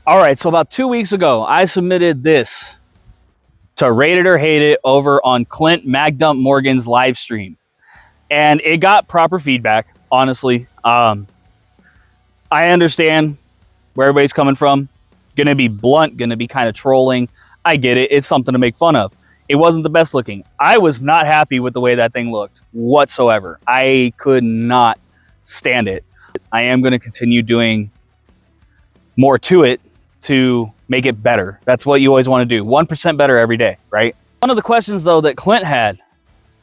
All right, so about 2 weeks ago, I submitted this to Rate It or Hate It over on Clint Magdump Morgan's live stream. And it got proper feedback, honestly. I understand where everybody's coming from. Gonna be blunt, gonna be kind of trolling. I get it. It's something to make fun of. It wasn't the best looking. I was not happy with the way that thing looked whatsoever. I could not stand it. I am going to continue doing more to it to make it better. That's what you always want to do. 1% better every day, right? One of the questions, though, that Clint had,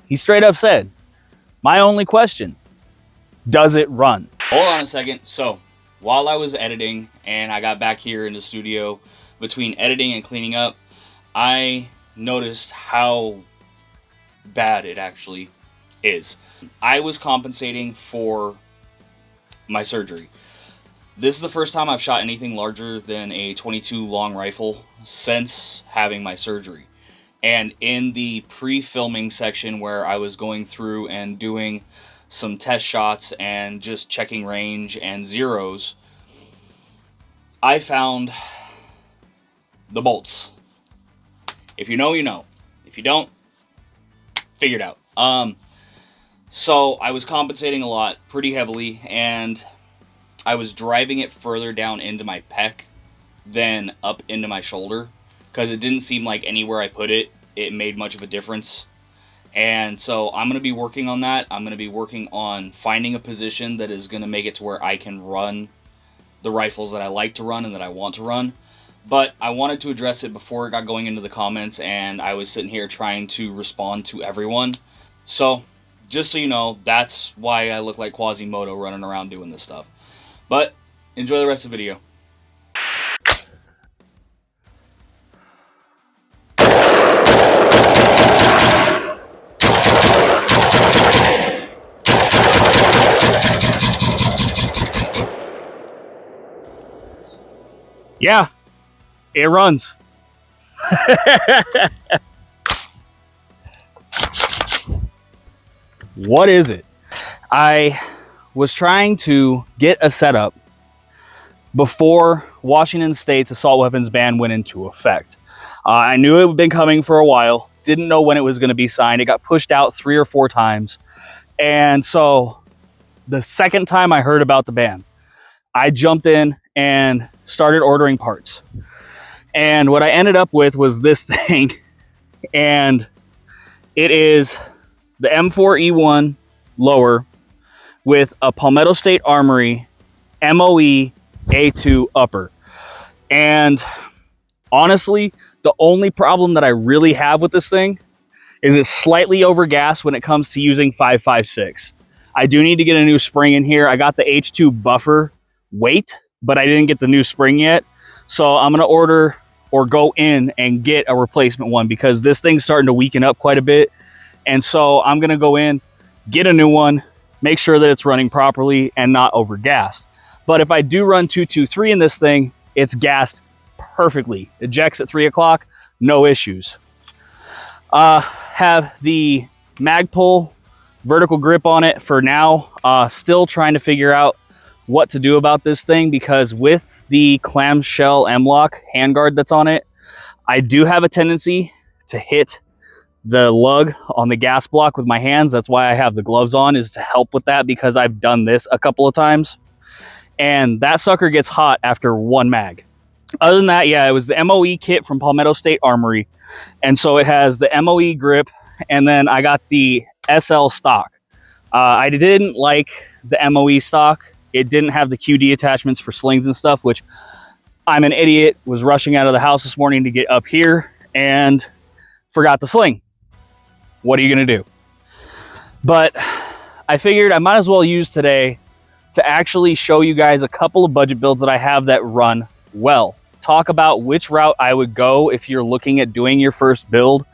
he straight up said, my only question, does it run? Hold on a second. So while I was editing and I got back here in the studio, between editing and cleaning up, I noticed how bad it actually is. I was compensating for my surgery. This is the first time I've shot anything larger than a 22 long rifle since having my surgery. And in the pre-filming section where I was going through and doing some test shots and just checking range and zeros, I found the bolts. If you know, you know. If you don't, figure it out. So I was compensating a lot, pretty heavily, and I was driving it further down into my pec than up into my shoulder, because it didn't seem like anywhere I put it, it made much of a difference. And so I'm going to be working on that. I'm going to be working on finding a position that is going to make it to where I can run the rifles that I like to run and that I want to run. But I wanted to address it before it got going into the comments, and I was sitting here trying to respond to everyone. So, just so you know, that's why I look like Quasimodo running around doing this stuff. But, enjoy the rest of the video. Yeah, it runs. What is it? I was trying to get a setup before Washington State's assault weapons ban went into effect. I knew it had been coming for a while, didn't know when it was going to be signed. It got pushed out 3 or 4 times. And so the second time I heard about the ban, I jumped in and started ordering parts. And what I ended up with was this thing. And it is the M4E1 lower with a Palmetto State Armory MOE A2 upper. And honestly, the only problem that I really have with this thing is it's slightly overgassed when it comes to using 5.56. I do need to get a new spring in here. I got the H2 buffer weight, but I didn't get the new spring yet. So I'm going to order or go in and get a replacement one, because this thing's starting to weaken up quite a bit. And so I'm going to go in, get a new one, make sure that it's running properly and not overgassed. But if I do run 223 in this thing, it's gassed perfectly. Ejects at 3 o'clock, no issues. Have the Magpul vertical grip on it for now. Still trying to figure out what to do about this thing, because with the clamshell M-lock handguard that's on it, I do have a tendency to hit the lug on the gas block with my hands. That's why I have the gloves on, is to help with that, because I've done this a couple of times. And that sucker gets hot after 1 mag. Other than that, yeah, it was the MOE kit from Palmetto State Armory. And so it has the MOE grip, and then I got the SL stock. I didn't like the MOE stock. It didn't have the QD attachments for slings and stuff, which I'm an idiot, was rushing out of the house this morning to get up here and forgot the sling. What are you going to do? But I figured I might as well use today to actually show you guys a couple of budget builds that I have that run well. Talk about which route I would go if you're looking at doing your first build,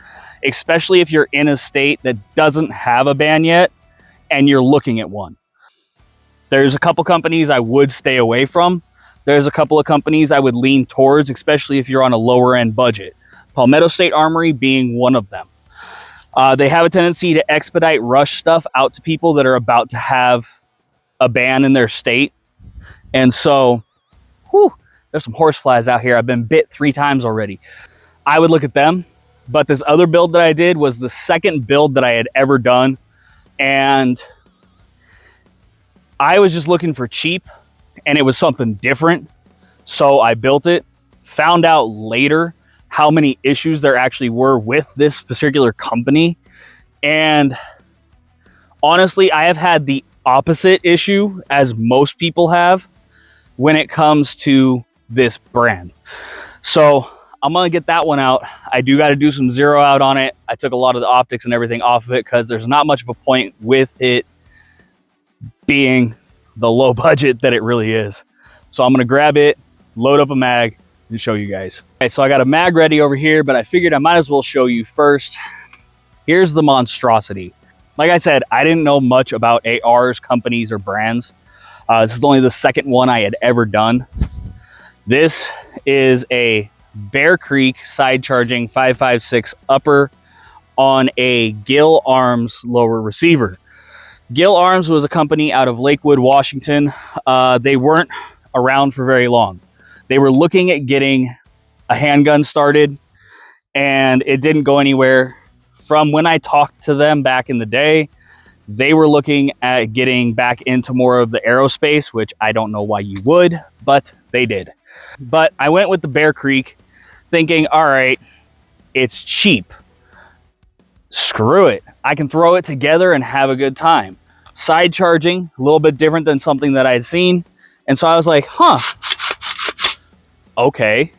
especially if you're in a state that doesn't have a ban yet and you're looking at one. There's a couple companies I would stay away from. There's a couple of companies I would lean towards, especially if you're on a lower end budget. Palmetto State Armory being one of them. They have a tendency to expedite rush stuff out to people that are about to have a ban in their state. And so, there's some horse flies out here. I've been bit 3 times already. I would look at them. But this other build that I did was the second build that I had ever done. And I was just looking for cheap, and it was something different. So I built it, found out later how many issues there actually were with this particular company. And honestly, I have had the opposite issue as most people have when it comes to this brand. So I'm gonna get that one out. I do got to do some zero out on it. I took a lot of the optics and everything off of it because there's not much of a point with it being the low budget that it really is. So I'm gonna grab it, load up a mag, and show you guys. All right, so I got a mag ready over here, but I figured I might as well show you first. Here's the monstrosity. Like I said, I didn't know much about ARs, companies, or brands. This is only the second one I had ever done. This is a Bear Creek side charging 5.56 upper on a Gill Arms lower receiver. Gill Arms was a company out of Lakewood, Washington. They weren't around for very long. They were looking at getting a handgun started, and it didn't go anywhere. From when I talked to them back in the day, they were looking at getting back into more of the aerospace, which I don't know why you would, but they did. But I went with the Bear Creek thinking, all right, it's cheap. Screw it. I can throw it together and have a good time. Side charging, a little bit different than something that I'd seen. And so I was like, okay.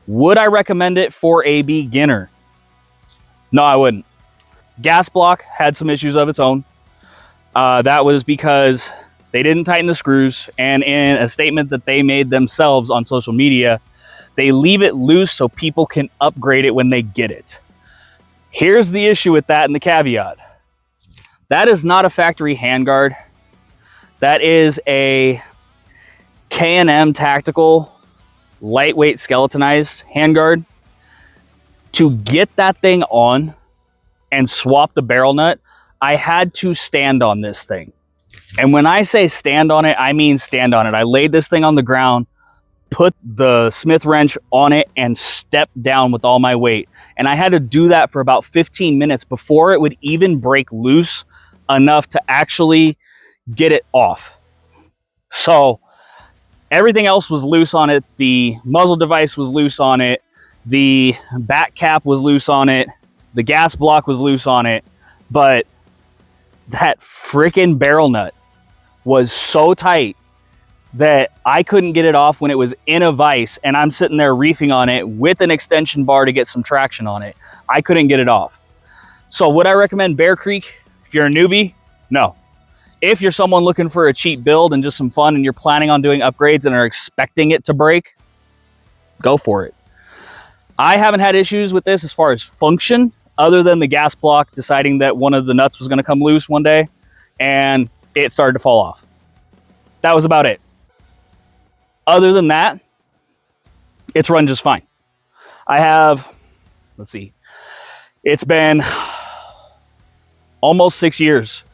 Would I recommend it for a beginner? No, I wouldn't. Gas block had some issues of its own. That was because they didn't tighten the screws. And in a statement that they made themselves on social media, they leave it loose so people can upgrade it when they get it. Here's the issue with that and the caveat. That is not a factory handguard. That is a K&M Tactical lightweight skeletonized handguard. To get that thing on and swap the barrel nut, I had to stand on this thing. And when I say stand on it, I mean stand on it. I laid this thing on the ground, put the Smith wrench on it, and stepped down with all my weight. And I had to do that for about 15 minutes before it would even break loose enough to actually get it off. So everything else was loose on it. The muzzle device was loose on it. The back cap was loose on it. The gas block was loose on it. But that freaking barrel nut was so tight that I couldn't get it off when it was in a vise, and I'm sitting there reefing on it with an extension bar to get some traction on it. I couldn't get it off. So would I recommend Bear Creek if you're a newbie? No. If you're someone looking for a cheap build and just some fun and you're planning on doing upgrades and are expecting it to break, go for it. I haven't had issues with this as far as function, other than the gas block deciding that one of the nuts was going to come loose one day and it started to fall off. That was about it. Other than that, it's run just fine. I have, let's see, it's been almost 6 years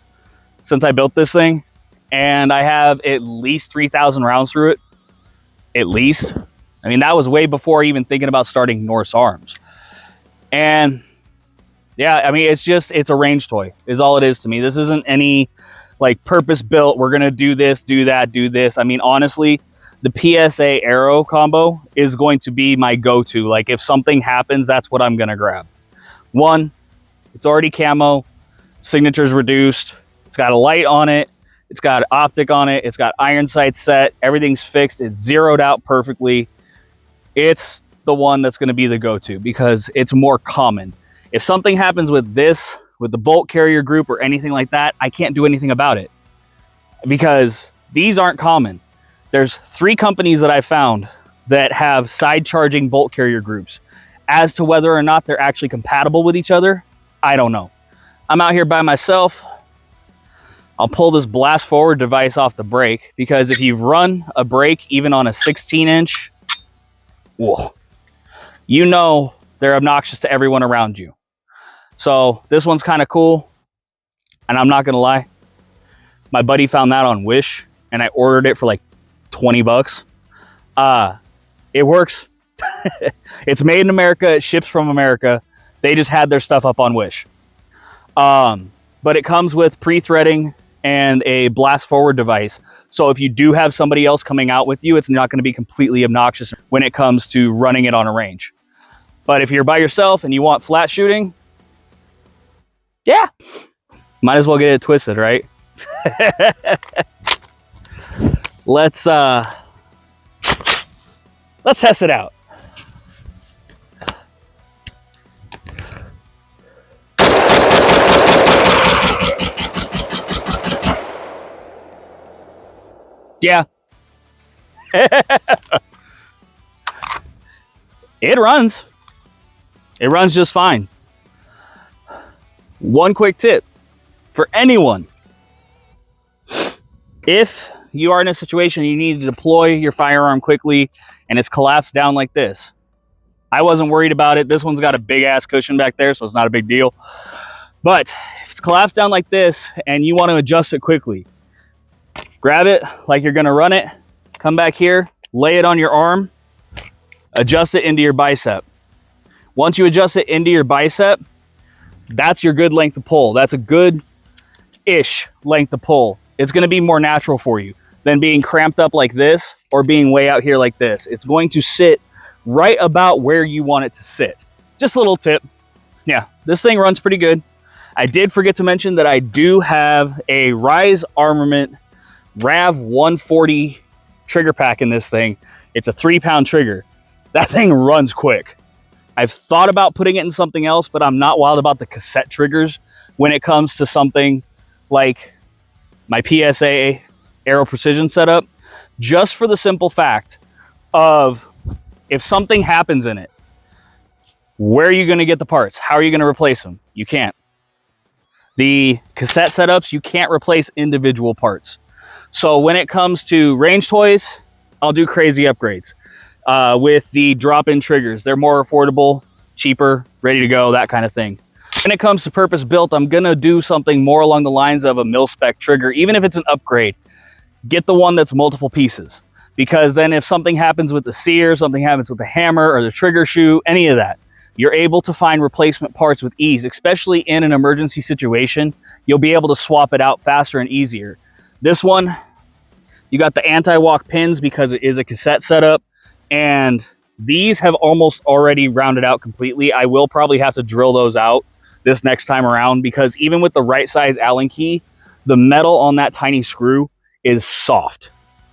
since I built this thing, and I have at least 3,000 rounds through it. At least. I mean, that was way before even thinking about starting Norse Arms. And yeah, I mean, it's a range toy is all it is to me. This isn't any like purpose built. We're going to do this, do that, do this. I mean, honestly, the PSA Arrow combo is going to be my go-to. Like if something happens, that's what I'm going to grab. One, it's already camo, signature's reduced. It's got a light on it. It's got an optic on it. It's got iron sights set. Everything's fixed. It's zeroed out perfectly. It's the one that's going to be the go-to because it's more common. If something happens with this, with the bolt carrier group or anything like that, I can't do anything about it because these aren't common. There's 3 companies that I found that have side charging bolt carrier groups. As to whether or not they're actually compatible with each other, I don't know. I'm out here by myself. I'll pull this blast forward device off the brake because if you run a brake even on a 16-inch, whoa, you know they're obnoxious to everyone around you. So this one's kind of cool, and I'm not gonna lie, my buddy found that on Wish and I ordered it for like 20 bucks. It works. It's made in America. It ships from America. They just had their stuff up on Wish. But it comes with pre-threading and a blast forward device. So if you do have somebody else coming out with you, it's not going to be completely obnoxious when it comes to running it on a range. But if you're by yourself and you want flat shooting, yeah, might as well get it twisted, right? Let's test it out. Yeah. It runs. It runs just fine. One quick tip for anyone. If you are in a situation you need to deploy your firearm quickly and it's collapsed down like this, I wasn't worried about it. This one's got a big ass cushion back there, so it's not a big deal. But if it's collapsed down like this and you want to adjust it quickly, grab it like you're going to run it, come back here, lay it on your arm, adjust it into your bicep. Once you adjust it into your bicep, that's your good length of pull. That's a good-ish length of pull. It's going to be more natural for you than being cramped up like this or being way out here like this. It's going to sit right about where you want it to sit. Just a little tip. Yeah, this thing runs pretty good. I did forget to mention that I do have a Rise Armament RAV 140 trigger pack in this thing. It's a 3-pound trigger. That thing runs quick. I've thought about putting it in something else, but I'm not wild about the cassette triggers when it comes to something like my PSA Aero Precision setup, just for the simple fact of if something happens in it, where are you going to get the parts? How are you going to replace them? You can't. The cassette setups, you can't replace individual parts. So when it comes to range toys, I'll do crazy upgrades with the drop-in triggers. They're more affordable, cheaper, ready to go, that kind of thing. When it comes to purpose-built, I'm going to do something more along the lines of a mil-spec trigger. Even if it's an upgrade, get the one that's multiple pieces. Because then if something happens with the sear, something happens with the hammer or the trigger shoe, any of that, you're able to find replacement parts with ease, especially in an emergency situation. You'll be able to swap it out faster and easier. This one, you got the anti-walk pins because it is a cassette setup, and these have almost already rounded out completely. I will probably have to drill those out this next time around because even with the right size Allen key, the metal on that tiny screw is soft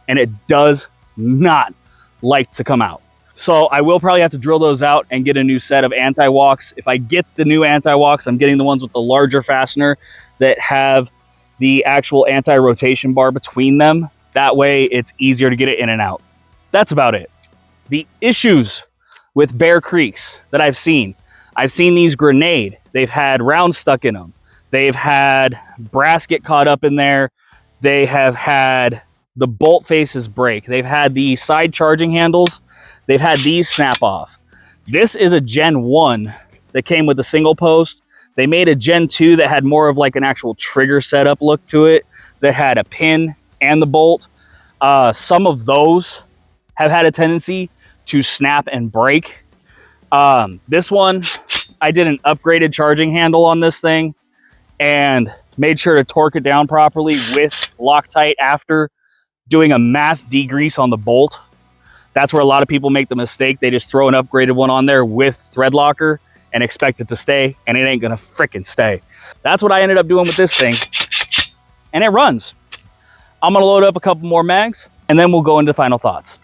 and it does not like to come out. So I will probably have to drill those out and get a new set of anti-walks. If I get the new anti-walks, I'm getting the ones with the larger fastener that have the actual anti-rotation bar between them. That way it's easier to get it in and out. That's about it. The issues with Bear Creeks that I've seen these grenade. They've had rounds stuck in them. They've had brass get caught up in there. They have had the bolt faces break. They've had the side charging handles. They've had these snap off. This is a Gen 1 that came with a single post. They made a Gen 2 that had more of like an actual trigger setup look to it, that had a pin and the bolt. Some of those have had a tendency to snap and break. This one, I did an upgraded charging handle on this thing and made sure to torque it down properly with Loctite after doing a mass degrease on the bolt. That's where a lot of people make the mistake. They just throw an upgraded one on there with thread locker and expect it to stay, and it ain't gonna frickin' stay. That's what I ended up doing with this thing, and it runs. I'm gonna load up a couple more mags, and then we'll go into final thoughts.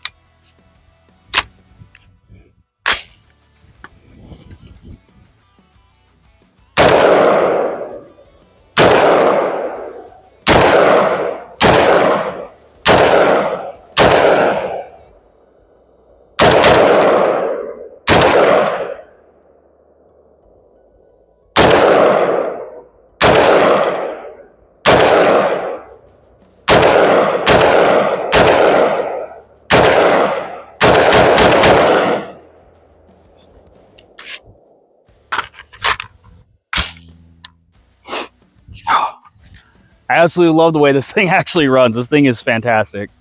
I absolutely love the way this thing actually runs. This thing is fantastic.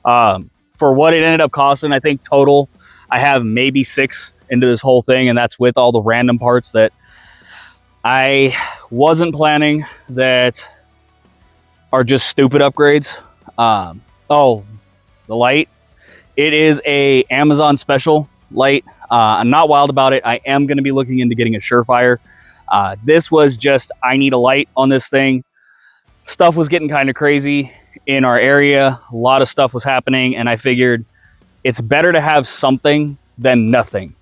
For what it ended up costing, I think total, I have maybe 6 into this whole thing, and that's with all the random parts that I wasn't planning that are just stupid upgrades. Oh, the light. It is a Amazon special light. I'm not wild about it. I am going to be looking into getting a Surefire. This was just, I need a light on this thing. Stuff was getting kind of crazy in our area. A lot of stuff was happening, and I figured it's better to have something than nothing.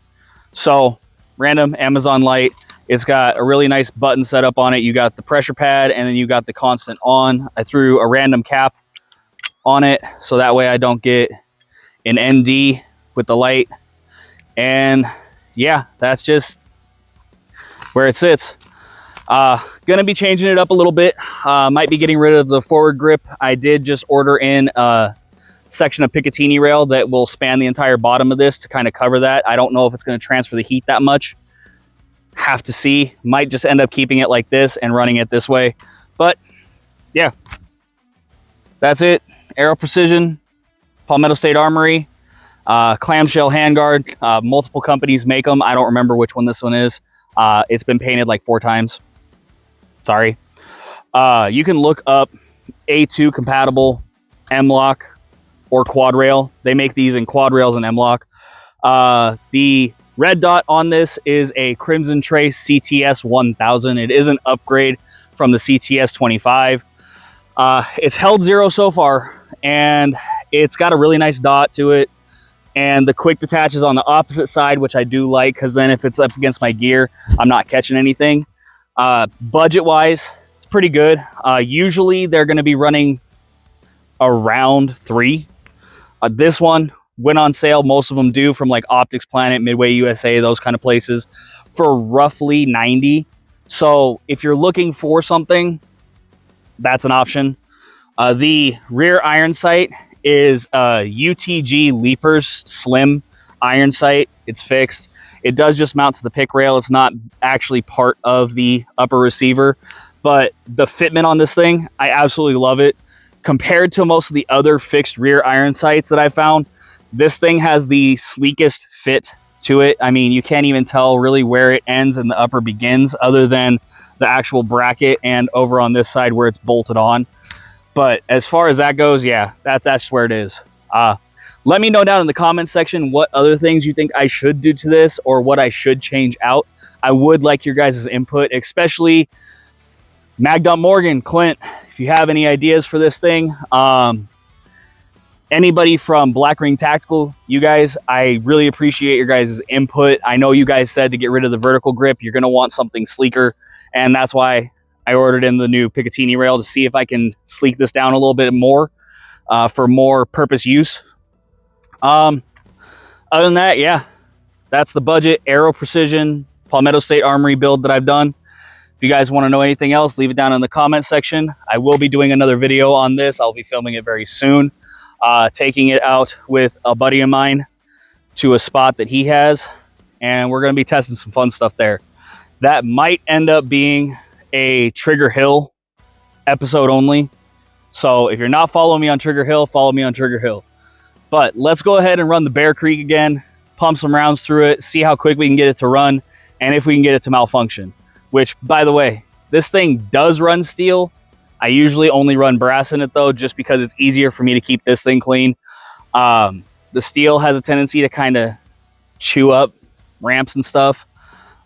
So, random Amazon light. It's got a really nice button set up on it. You got the pressure pad, and then you got the constant on. I threw a random cap on it, so that way I don't get an ND with the light. And yeah, that's just where it sits. Gonna be changing it up a little bit. Might be getting rid of the forward grip. I did just order in a section of Picatinny rail that will span the entire bottom of this to kind of cover that. I don't know if it's going to transfer the heat that much. Have to see. Might just end up keeping it like this and running it this way. But yeah, that's it. Aero Precision, Palmetto State Armory, clamshell handguard. Multiple companies make them. I don't remember which one this one is. It's been painted like 4 times. Sorry. You can look up A2 compatible M-LOK or quad rail. They make these in quad rails and M-LOK. The red dot on this is a Crimson Trace CTS 1000. It is an upgrade from the CTS 25. It's held 0 so far, and it's got a really nice dot to it. And the quick detach is on the opposite side, which I do like, because then if it's up against my gear, I'm not catching anything. Budget-wise, it's pretty good. Usually they're going to be running around 3. This one went on sale. Most of them do, from like Optics Planet, Midway USA, those kind of places, for roughly 90. So if you're looking for something, that's an option. The rear iron sight is a UTG Leapers Slim iron sight. It's fixed. It does just mount to the pick rail. It's not actually part of the upper receiver, but the fitment on this thing, I absolutely love it. Compared to most of the other fixed rear iron sights that I found, this thing has the sleekest fit to it. I mean, you can't even tell really where it ends and the upper begins, other than the actual bracket and over on this side where it's bolted on. But as far as that goes, yeah, that's where it is. Let me know down in the comments section what other things you think I should do to this, or what I should change out. I would like your guys' input, especially Mag Morgan, Clint, if you have any ideas for this thing. Anybody from Black Ring Tactical, you guys, I really appreciate your guys' input. I know you guys said to get rid of the vertical grip, you're going to want something sleeker, and that's why I ordered in the new Picatinny rail to see if I can sleek this down a little bit more for more purpose use. Other than that, yeah, that's the budget Aero Precision Palmetto State Armory build that I've done. If you guys want to know anything else, leave it down in the comment section. I will be doing another video on this. I'll be filming it very soon. Taking it out with a buddy of mine to a spot that he has, and we're going to be testing some fun stuff there. That might end up being a Trigger Hill episode only. So if you're not following me on Trigger Hill, follow me on Trigger Hill. But let's go ahead and run the Bear Creek again, pump some rounds through it, see how quick we can get it to run, and if we can get it to malfunction. Which, by the way, this thing does run steel. I usually only run brass in it, though, just because it's easier for me to keep this thing clean. The steel has a tendency to kind of chew up ramps and stuff,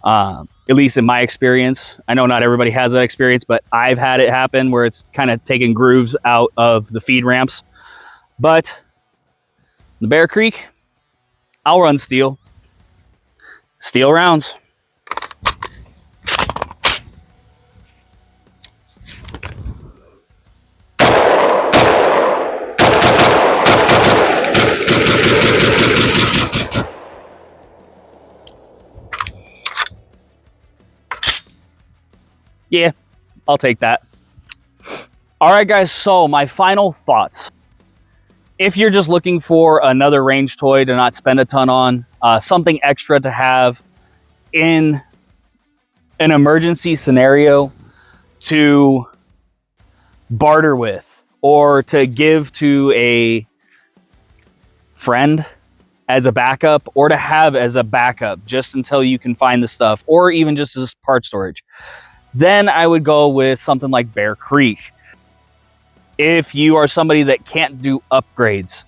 at least in my experience. I know not everybody has that experience, but I've had it happen where it's kind of taking grooves out of the feed ramps. But the Bear Creek, I'll run steel. Steel rounds. Yeah, I'll take that. All right, guys, so my final thoughts. If you're just looking for another range toy to not spend a ton on, something extra to have in an emergency scenario to barter with or to give to a friend, as a backup, or to have as a backup just until you can find the stuff, or even just as part storage, then I would go with something like Bear Creek. If you are somebody that can't do upgrades,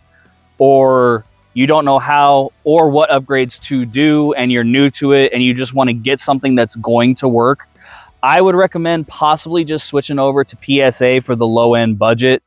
or you don't know how or what upgrades to do, and you're new to it and you just want to get something that's going to work, I would recommend possibly just switching over to PSA for the low end budget.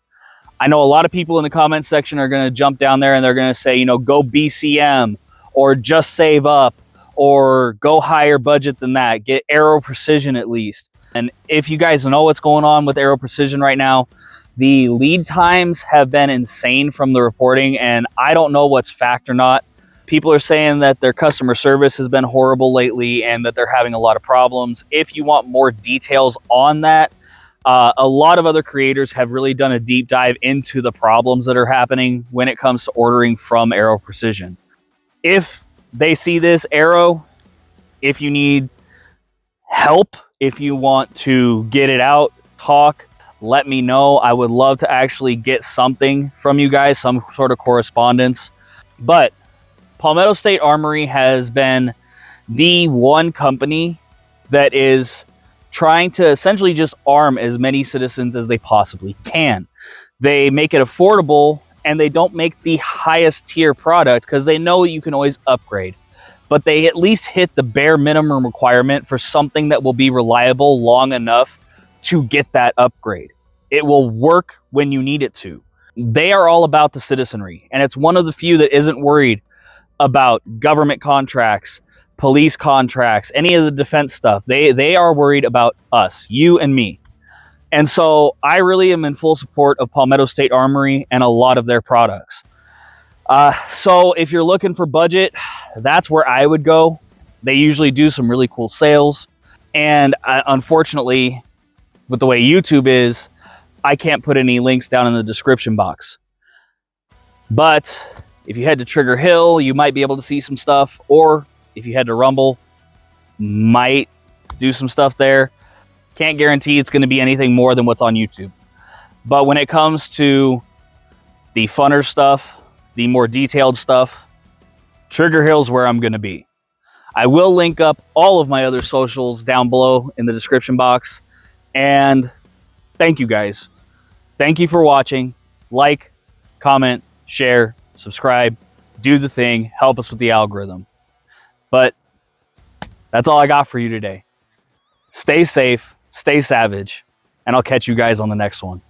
I know a lot of people in the comments section are going to jump down there and they're going to say, you know, go BCM or just save up or go higher budget than that. Get Aero Precision at least. And if you guys know what's going on with Aero Precision right now, the lead times have been insane from the reporting, and I don't know what's fact or not. People are saying that their customer service has been horrible lately and that they're having a lot of problems. If you want more details on that, a lot of other creators have really done a deep dive into the problems that are happening when it comes to ordering from Aero Precision. If they see this, Aero, if you need help, if you want to get it out, talk, let me know. I would love to actually get something from you guys, some sort of correspondence. But Palmetto State Armory has been the one company that is trying to essentially just arm as many citizens as they possibly can. They make it affordable, and they don't make the highest tier product because they know you can always upgrade. But they at least hit the bare minimum requirement for something that will be reliable long enough to get that upgrade. It will work when you need it to. They are all about the citizenry, and it's one of the few that isn't worried about government contracts, police contracts, any of the defense stuff. They are worried about us, you and me. And so I really am in full support of Palmetto State Armory and a lot of their products. So if you're looking for budget, that's where I would go. They usually do some really cool sales. And unfortunately, with the way YouTube is, I can't put any links down in the description box. But if you head to Trigger Hill, you might be able to see some stuff. Or if you head to Rumble, might do some stuff there. Can't guarantee it's going to be anything more than what's on YouTube. But when it comes to the funner stuff, the more detailed stuff, Trigger Hill's where I'm going to be. I will link up all of my other socials down below in the description box. And thank you guys. Thank you for watching. Like, comment, share, subscribe, do the thing, help us with the algorithm. But that's all I got for you today. Stay safe, stay savage, and I'll catch you guys on the next one.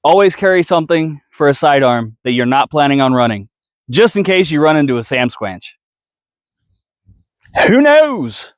Always carry something for a sidearm that you're not planning on running, just in case you run into a Sam Squanch. Who knows?